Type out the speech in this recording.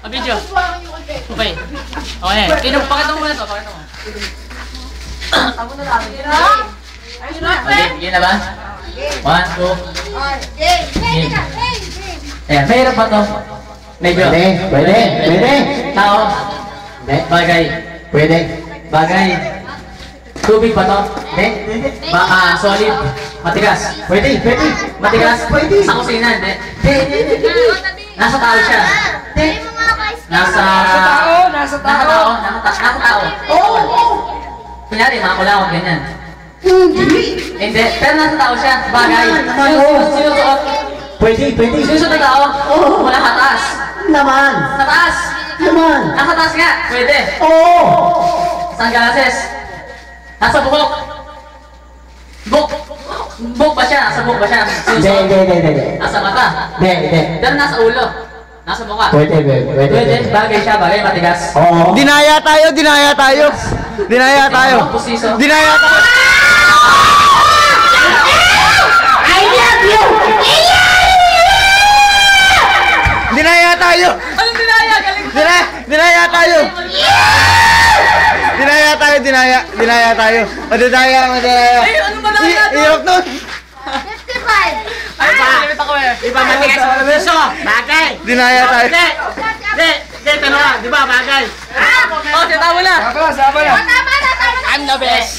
Video. Okay. Okay. Pakita mo muna to. Pakita mo. Tamo na lang. Okay, bigyan na ba? 1, 2. Game. Ayan, mahirap ba to? Medyo. Pwede. Tao. Bagay. Pwede. Bagay. Tubig ba to? Baka solid. Matigas. Pwede. Matigas. Pwede. Sa kusina, hindi. Nasa tao siya. Nasa tao. Oo. Kunyari, mga kulawag, ganyan. Hindi. Pero nasa tao siya. Bagay. Sinusuot. Pwede. Sinusuot na tao. Mula sa taas. Naman. Sa taas. Nasa taas nga. Pwede. Oo. Sunglasses. Nasa buhok. Buhok ba siya? Nasa buhok ba siya? Hindi. Nasa mata. Hindi. Pero nasa ulo. Nasa mukha. Pwede. Bagay siya. Bagay, matigas. Oo. Dinaya tayo. Pusiso. Dinaya tayo. I love you! Dinaya tayo. Anong dinaya? Galing mo. Dinaya tayo. Dinaya tayo. Madadaya. Ay, ano ba lang yan? Iyok nun. 55! Ay, limit ako eh. Iba matigas sa puso. Bagay. Dinaya tayo. Hindi, tanong ka. Di ba bagay? Oh, tinawa na. Tama na! I'm the best.